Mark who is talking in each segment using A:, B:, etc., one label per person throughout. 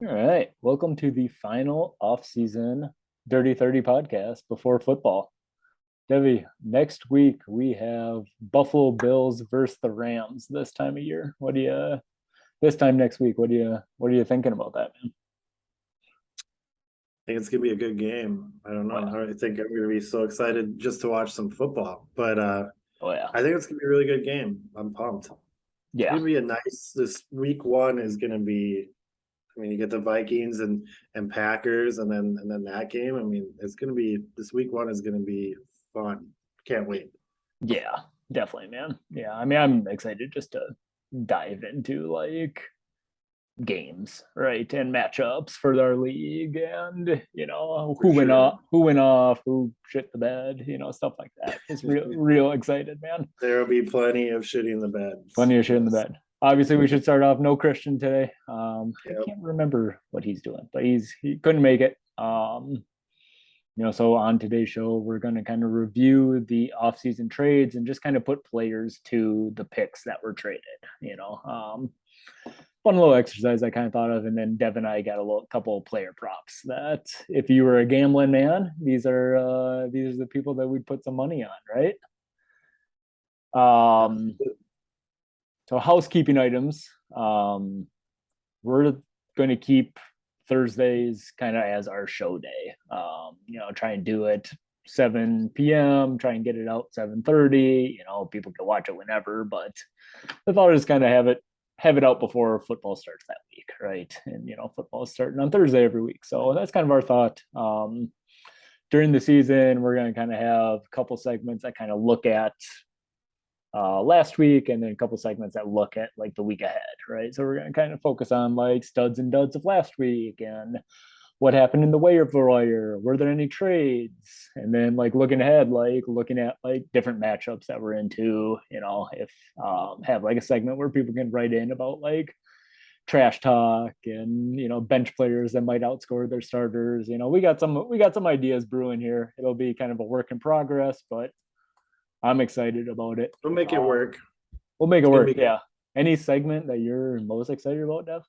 A: All right. Welcome to the final off-season Dirty 30 podcast before football. Debbie, next week we have Buffalo Bills versus the Rams this time of year. This time next week, what are you thinking about that, man?
B: Think it's gonna be a good game. I don't know.
A: Oh
B: I think I'm gonna be so excited just to watch some football. But
A: yeah.
B: I think it's gonna be a really good game. I'm pumped. It's
A: Yeah.
B: gonna be a nice. This week one is gonna be. I mean, you get the Vikings and Packers, and then that game. I mean, it's gonna be this week one is gonna be fun. Can't wait.
A: Yeah. Definitely, man. Yeah. I mean, I'm excited just to dive into games, right, and matchups for our league, and
B: For sure.
A: who went off, who shit the bed, stuff like that. Just real excited, man.
B: There will be plenty of shitting the beds.
A: Plenty of shit in the
B: Yes.
A: bed. Obviously, we should start off no Christian today. I
B: Yep.
A: can't remember what he's doing, but he couldn't make it. So on today's show, we're going to kind of review the offseason trades and just kind of put players to the picks that were traded. Fun little exercise I kind of thought of, and then Dev and I got a couple of player props that if you were a gambling man, these are the people that we'd put some money on, right? Um, so housekeeping items. We're going to keep Thursdays kind of as our show day. Try and do it 7 p.m. Try and get it out 7:30. People can watch it whenever, but the thought is kind of have it out before football starts that week, right? And football is starting on Thursday every week, so that's kind of our thought. During the season, we're going to kind of have a couple segments that kind of look at last week, and then a couple segments that look at like the week ahead, right? So we're going to kind of focus on like studs and duds of last week and what happened in the waiver wire. Were there any trades? And then like looking ahead, like looking at like different matchups that we're into. If have like a segment where people can write in about like trash talk and bench players that might outscore their starters. We got some ideas brewing here. It'll be kind of a work in progress, but I'm excited about it.
B: We'll make it
A: Uh,
B: work.
A: we'll make it
B: It's gonna
A: work.
B: be.
A: Yeah. Any segment that you're most excited about, Dev?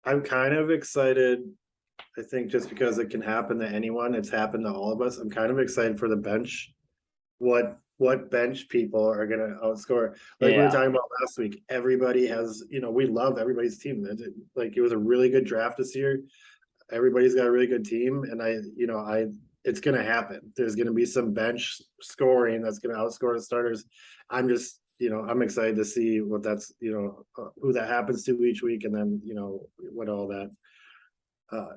B: I'm kind of excited. I think just because it can happen to anyone, it's happened to all of us. I'm kind of excited for the bench. What bench people are gonna outscore? Like we were
A: Yeah.
B: talking about last week. Everybody has, we love everybody's team. Like it was a really good draft this year. Everybody's got a really good team, and it's gonna happen. There's gonna be some bench scoring that's gonna outscore the starters. I'm excited to see what that's, who that happens to each week, and then what all that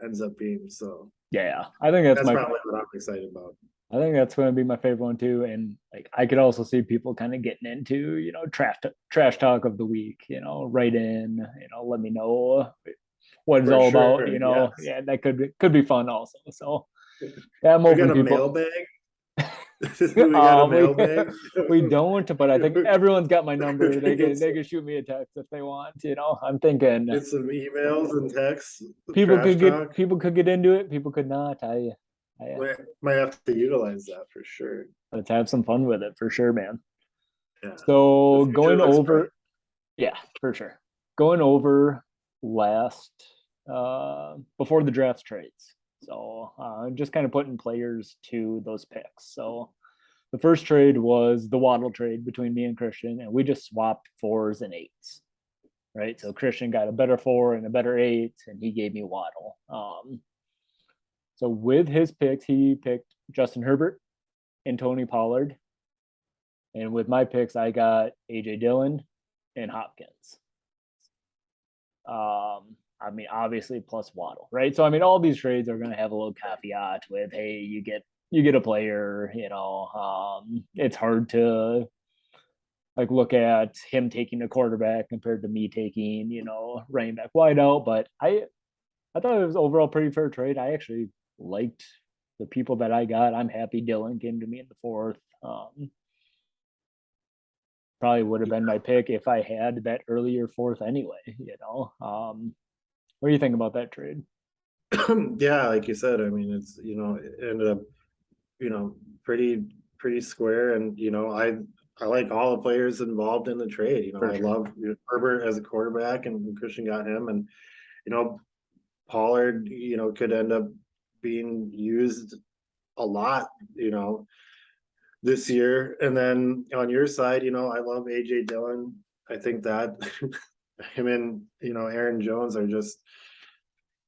B: ends up being. So
A: Yeah. I think that's
B: that's
A: my
B: probably what I'm excited about.
A: I think that's going to be my favorite one too. And like, I could also see people kind of getting into, trash talk of the week, write in, let me know what it's
B: For
A: all about,
B: sure, yes.
A: yeah, that could be fun also. So yeah, I'm
B: We
A: hoping
B: got a
A: people,
B: mailbag. We got a
A: we,
B: mailbag.
A: we don't, but I think everyone's got my number. They
B: get
A: can, they
B: some,
A: can shoot me a text if they want, I'm thinking
B: get some emails and texts,
A: people
B: trash
A: could get,
B: talk.
A: people could get into it. People could not. I
B: Might have to utilize that for sure.
A: Let's have some fun with it for sure, man.
B: Yeah, the
A: So
B: future
A: going
B: looks bright.
A: over, yeah, for sure. Going over last before the draft trades. So just kind of putting players to those picks. So the first trade was the Waddle trade between me and Christian, and we just swapped fours and eights. Right. So Christian got a better four and a better eight, and he gave me Waddle. So with his picks, he picked Justin Herbert and Tony Pollard. And with my picks, I got AJ Dillon and Hopkins. I mean, obviously plus Waddle, right? So I mean, all these trades are going to have a little caveat with, hey, you get a player. It's hard to like look at him taking a quarterback compared to me taking running back wide out. But I thought it was overall pretty fair trade. I actually liked the people that I got. I'm happy Dillon came to me in the fourth. Probably would have been my pick if I had that earlier fourth what do you think about that trade?
B: Yeah, like you said, I mean, it ended up, you know, pretty square, and I like all the players involved in the trade.
A: For
B: I
A: sure.
B: love Herbert as a quarterback, and Christian got him, you know, Pollard, could end up being used a lot, this year. And then on your side, I love AJ Dillon. I think that him and Aaron Jones are just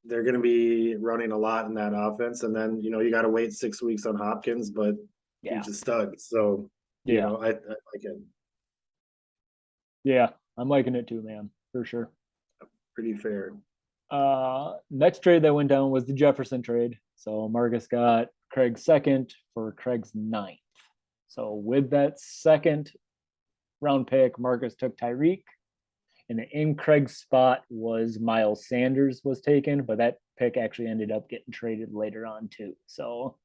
B: they're going to be running a lot in that offense. And then you got to wait 6 weeks on Hopkins, but
A: Yeah.
B: he's a stud. So
A: Yeah.
B: I like it.
A: Yeah. I'm liking it too, man, for sure.
B: Pretty fair.
A: Next trade that went down was the Jefferson trade. So Marcus got Craig's second for Craig's ninth. So with that second round pick, Marcus took Tyreek, and in Craig's spot was Miles Sanders was taken, but that pick actually ended up getting traded later on too. So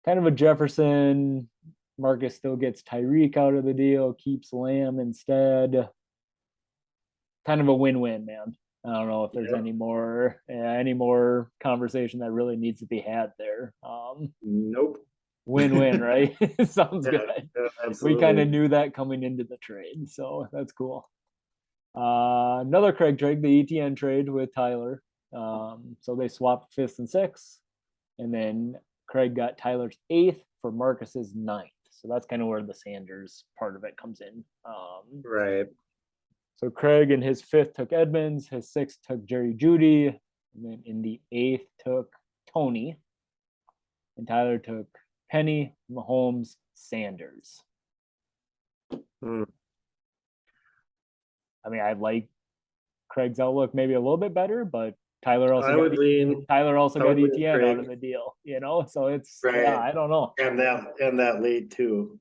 A: kind of a Jefferson. Marcus still gets Tyreek out of the deal, keeps Lamb instead. Kind of a win-win, man. I don't know if there's any more conversation that really needs to be had there.
B: Nope.
A: Win-win, right? Sounds good. We kind of knew that coming into the trade, so that's cool. Another Craig trade, the ETN trade with Tyler. So they swapped fifth and sixth, and then Craig got Tyler's eighth for Marcus's ninth. So that's kind of where the Sanders part of it comes in.
B: Right.
A: So Craig in his fifth took Edmonds, his sixth took Jerry Jeudy, and then in the eighth took Tony, and Tyler took Penny, Mahomes, Sanders.
B: Mm.
A: I mean, I like Craig's outlook maybe a little bit better, but Tyler also got ETN out of the deal, So it's right. Yeah, I don't know.
B: And that late too,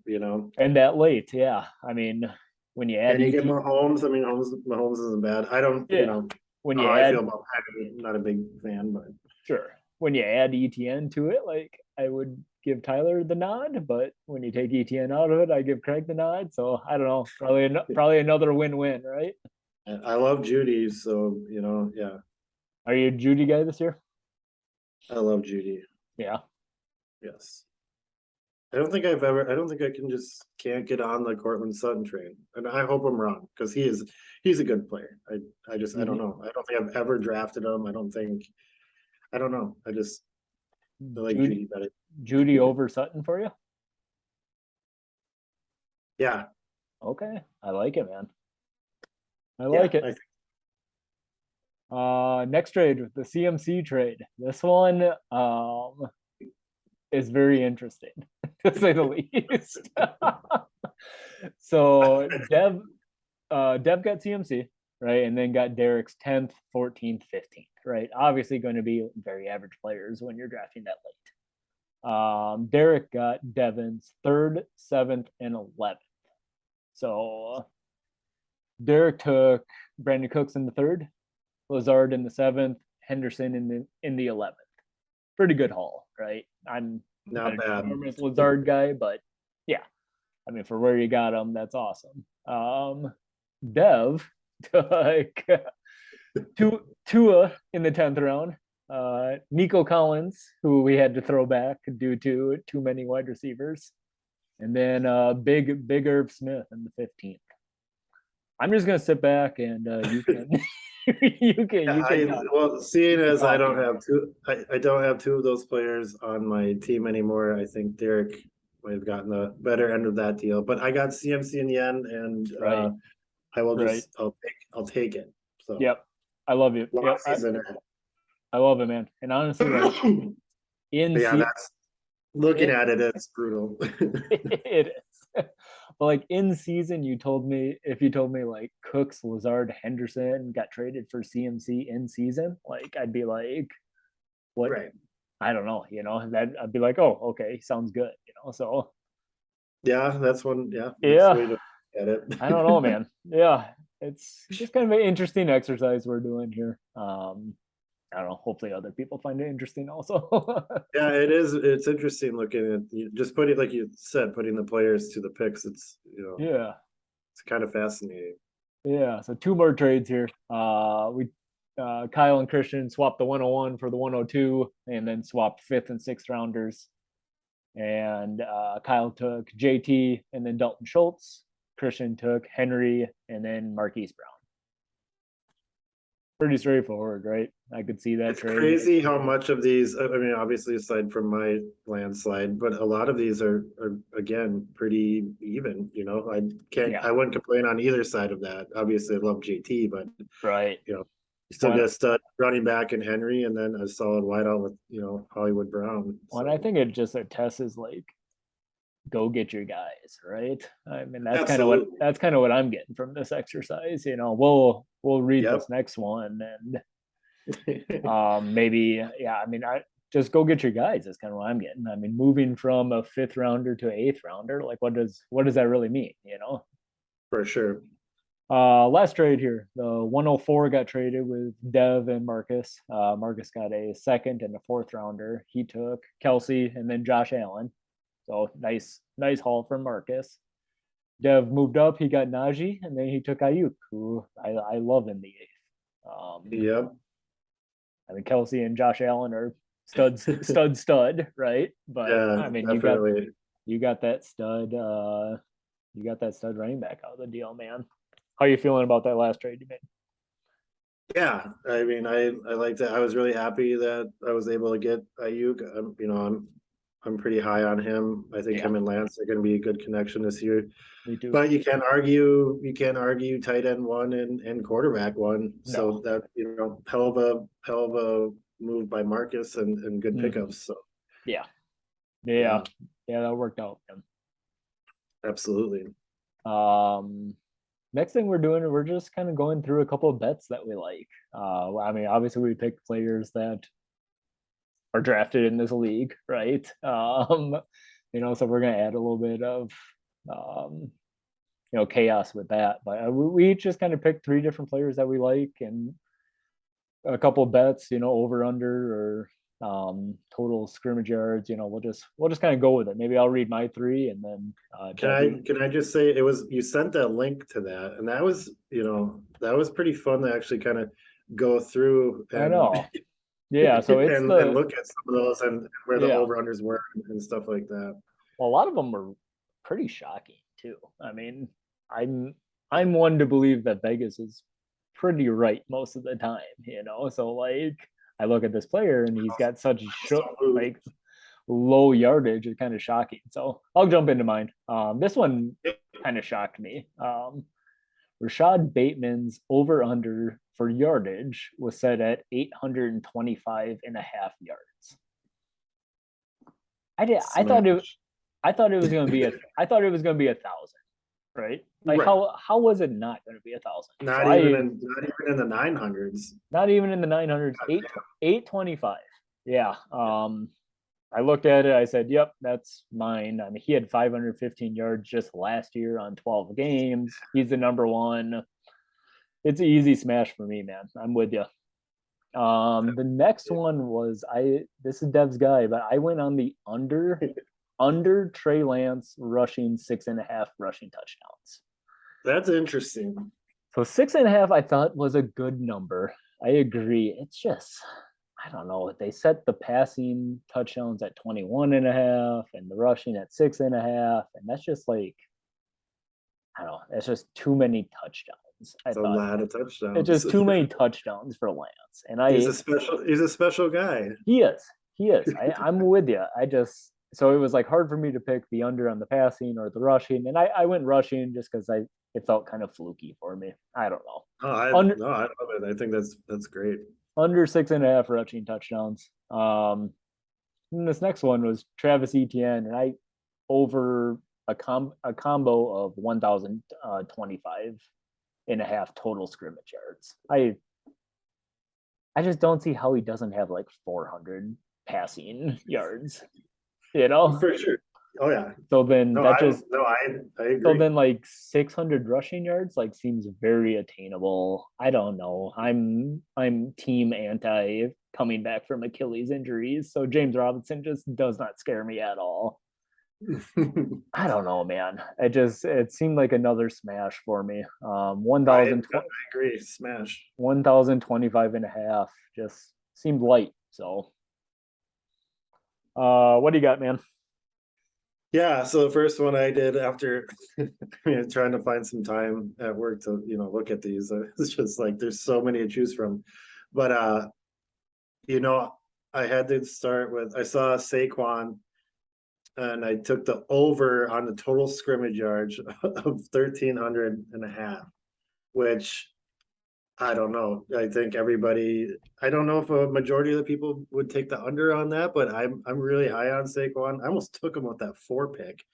A: And that late, yeah. I mean, when you add
B: and you get Mahomes, Mahomes isn't bad. I don't,
A: when you add,
B: I feel about Penny, not a big fan, but
A: sure. When you add ETN to it, like I would give Tyler the nod, but when you take ETN out of it, I give Craig the nod. So I don't know, probably another win-win, right?
B: I love Jeudy, so yeah.
A: Are you a Jeudy guy this year?
B: I love Jeudy.
A: Yeah.
B: Yes. I don't think I can't get on the Cortland Sutton train. And I hope I'm wrong because he's a good player. I don't know. I don't think I've ever drafted him. I don't know. I like Jeudy better.
A: Jeudy over Sutton for you?
B: Yeah.
A: Okay. I like it, man. I like it. Next trade, the CMC trade. This one is very interesting, to say the least. So Dev got CMC, right? And then got Derek's 10th, 14th, 15th, right? Obviously going to be very average players when you're drafting that late. Derek got Devin's 3rd, 7th, and 11th. So Derek took Brandon Cooks in the 3rd, Lazard in the 7th, Henderson in the 11th. Pretty good haul, right? I'm
B: not bad.
A: Enormous Lazard guy, but yeah, I mean for where you got him, that's awesome. Dev took Tua in the 10th round. Nico Collins, who we had to throw back due to too many wide receivers, and then Big Irv Smith in the 15th. I'm just gonna sit back and you can.
B: Well, seeing as I don't have two of those players on my team anymore, I think Derek might have gotten the better end of that deal. But I got CMC in the end, and I will just I'll take it. So
A: yep, I love you. Yep, I love it, man. And honestly, like
B: that's looking at it, it's brutal.
A: It is. But like in season, if you told me like Cooks, Lazard, Henderson got traded for CMC in season, like I'd be like, what?
B: Right.
A: I don't know, that I'd be like, oh, okay, sounds good, so.
B: Yeah, that's one. Yeah.
A: Yeah.
B: Way to get it.
A: I don't know, man. Yeah. It's just kind of an interesting exercise we're doing here. I don't know. Hopefully other people find it interesting also.
B: Yeah, it is. It's interesting looking at just putting, like you said, putting the players to the picks. It's,
A: yeah,
B: it's kind of fascinating.
A: Yeah. So 2 more trades here. Kyle and Christian swapped the 101 for the 102 and then swapped 5th and 6th rounders. And Kyle took JT and then Dalton Schultz. Christian took Henry and then Marquise Brown. pretty straightforward, right? I could see that
B: It's
A: trade.
B: crazy how much of these, I mean, obviously aside from my landslide, but a lot of these are again pretty even, you know.
A: Yeah,
B: I wouldn't complain on either side of that. Obviously I love JT, but
A: right.
B: you know, you still get
A: When
B: a stud running back in Henry and then a solid wideout with, you know, Hollywood Brown.
A: when I
B: So
A: think it just attests like go get your guys, right? I mean
B: absolutely.
A: that's kind of what I'm getting from this exercise. You know, we'll read
B: Yep.
A: this next one and maybe yeah. I mean, I just go get your guys. That's kind of what I'm getting. I mean, moving from a fifth rounder to an eighth rounder, like what does that really mean? You know.
B: For sure.
A: Last trade here, the 104 got traded with Dev and Marcus. Marcus got a second and a fourth rounder. He took Kelsey and then Josh Allen. So nice haul from Marcus. Dev moved up. He got Najee, and then he took Ayuk, who I love in the eighth.
B: Yep.
A: I mean, Kelsey and Josh Allen are stud, right? But
B: Yeah,
A: I mean,
B: definitely.
A: you got that stud, you got that stud running back out of the deal, man. How are you feeling about that last trade you made?
B: Yeah, I mean, I like that. I was really happy that I was able to get Ayuk. You know, I'm pretty high on him. I think
A: Yeah,
B: him and Lance are going to be a good connection this year.
A: me too.
B: But you can't argue tight end one and quarterback one.
A: No.
B: So that, you know, hell of a move by Marcus and good
A: Mm-hmm.
B: pickups. So
A: Yeah, yeah,
B: yeah,
A: yeah. That worked out.
B: absolutely.
A: Um, next thing we're doing, we're just kind of going through a couple of bets that we like. I mean, obviously we picked players that are drafted in this league, right? You know, so we're gonna add a little bit of um, you know, chaos with that. But we just kind of picked three different players that we like and a couple of bets, you know, over under or total scrimmage yards. You know, we'll just kind of go with it. Maybe I'll read my three and then Debbie.
B: Can I just say it was you sent that link to that and that was, you know, that was pretty fun to actually kind of go through
A: I
B: and
A: know. Yeah, so it's
B: and
A: the
B: look at some of those and where the
A: yeah.
B: over unders were and stuff like that.
A: Well, a lot of them were pretty shocking too. I mean, I'm I'm one to believe that Vegas is pretty right most of the time, you know. So like I look at this player and he's got such like low yardage, it's kind of shocking. So I'll jump into mine. This one kind of shocked me. Rashad Bateman's over under for yardage was set at 825 and a half yards. I did
B: Smash.
A: I thought it was going to be I thought it was going to be 1,000, right? Like
B: Right.
A: how was it not going to be 1,000? So
B: Not even in the 900s.
A: not even in the 900s, 825. Yeah. I looked at it. I said, "Yep, that's mine." I mean, he had 515 yards just last year on 12 games. He's the number one. It's an easy smash for me, man. I'm with you. The next one was this is Dev's guy, but I went on the under Trey Lance rushing 6.5 rushing touchdowns.
B: That's interesting.
A: So 6.5 I thought was a good number. I agree. It's just I don't know. They set the passing touchdowns at 21.5 and the rushing at 6.5. And that's just like I don't know, that's just too many touchdowns. I
B: It's a
A: thought
B: lot of
A: it's
B: touchdowns.
A: just too many touchdowns for Lance. And I
B: He's a special guy.
A: He is. He is. I'm with you. I just so it was like hard for me to pick the under on the passing or the rushing, and I went rushing just because it felt kind of fluky for me. I don't know.
B: Oh, I love it. I think that's great.
A: Under 6.5 rushing touchdowns. And this next one was Travis Etienne, and I over a combo of 1,025 and a half total scrimmage yards. I just don't see how he doesn't have like 400 passing yards, you know?
B: For sure. Oh yeah.
A: So then
B: No,
A: that just
B: I
A: so
B: agree.
A: then like 600 rushing yards like seems very attainable. I don't know. I'm team anti coming back from Achilles injuries. So James Robinson just does not scare me at all. I don't know, man. It seemed like another smash for me.
B: I agree. Smash.
A: 1,025 and a half just seemed light. So what do you got, man?
B: Yeah, so the first one I did after trying to find some time at work to, look at these. It's just like there's so many to choose from. But you know, I had to start with I saw Saquon and I took the over on the total scrimmage yards of 1,300 and a half, which I don't know. I don't know if a majority of the people would take the under on that, but I'm really high on Saquon. I almost took him with that 4 pick.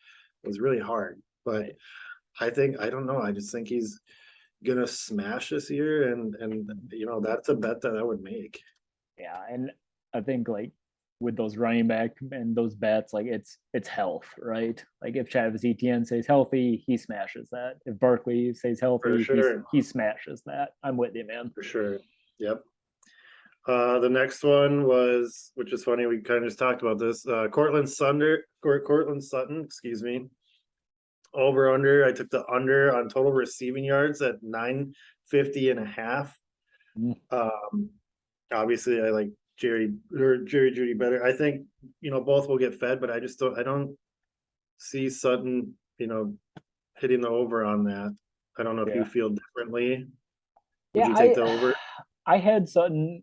B: It was really hard, but I don't know. I just think he's gonna smash this year, and that's a bet that I would make.
A: Yeah, and I think like with those running back and those bets, like it's health, right? Like if Travis Etienne stays healthy, he smashes that. If Barkley stays
B: For
A: healthy,
B: sure,
A: he smashes that. I'm with you, man.
B: for sure. Yep. The next one was, which is funny, we kind of just talked about this. Cortland Sutton, excuse me. Over under. I took the under on total receiving yards at 950 and a half.
A: Mm,
B: Um, obviously I like Jerry Judy better. I think, both will get fed, but I don't see Sutton, hitting the over on that. I don't know if you
A: yeah,
B: feel differently. Would
A: yeah.
B: you take the over?
A: I had Sutton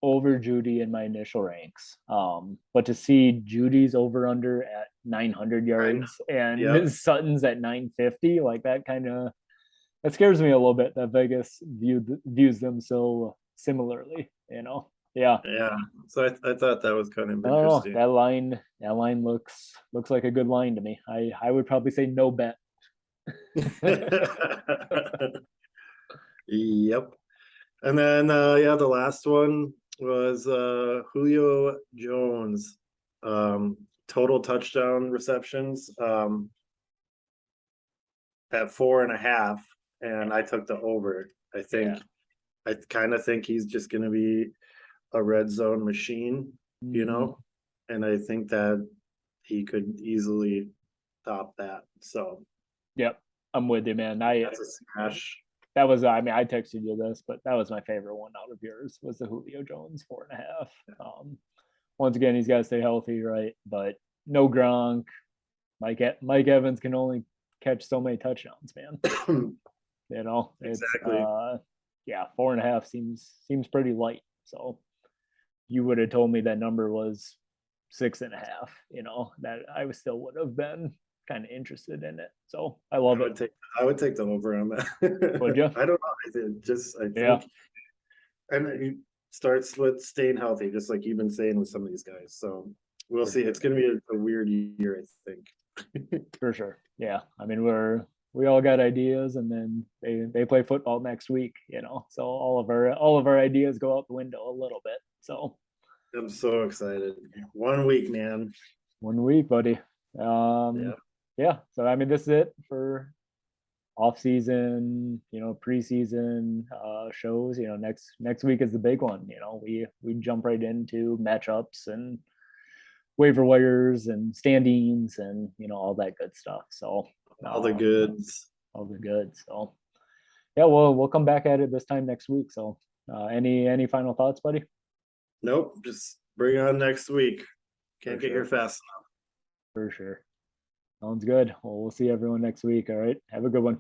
A: over Judy in my initial ranks. But to see Judy's over under at 900
B: I know.
A: yards
B: Yep.
A: and Sutton's at 950, like that kind of that scares me a little bit that Vegas views them so similarly, you know. Yeah.
B: Yeah. So I thought that was kind of
A: I don't know.
B: interesting.
A: That line looks like a good line to me. I would probably say no bet.
B: Yep. And then yeah, the last one was Julio Jones. Total touchdown receptions at 4.5, and I took the over.
A: Yeah.
B: I kind of think he's just gonna be a red zone machine, you
A: Hmm.
B: know, and I think that he could easily top that. So
A: Yep. I'm with you, man. I
B: that's a smash.
A: that was I mean I texted you this, but that was my favorite one out of yours was the Julio Jones 4.5. Once again, he's got to stay healthy, right? But no Gronk. Mike Evans can only catch so many touchdowns, man. You know, it's
B: Exactly.
A: yeah, 4.5 seems pretty light. So you would have told me that number was 6.5, you know, that I still would have been kind of interested in it. So I love
B: I
A: it.
B: would take I would take the over on
A: Would
B: that.
A: you?
B: I don't know. I
A: Yeah,
B: think, and it starts with staying healthy, just like you've been saying with some of these guys. So we'll
A: for
B: see.
A: sure,
B: It's going to be a weird year, I think.
A: for sure. Yeah, I mean we all got ideas, and then they play football next week, you know. So all of our ideas go out the window a little bit. So
B: I'm so excited. 1 week, man.
A: 1 week, buddy.
B: Yeah.
A: Yeah. So I mean, this is it for off season, you know, preseason shows. You know, next week is the big one. You know, we jump right into matchups and waiver wires and standings and you know all that good stuff. So
B: All the
A: um,
B: goods.
A: all the good. So yeah, we'll come back at it this time next week. So any final thoughts, buddy?
B: Nope. Just bring on next week.
A: For
B: Can't get here
A: sure,
B: fast.
A: for sure. Sounds good. Well, we'll see everyone next week. All right. Have a good one.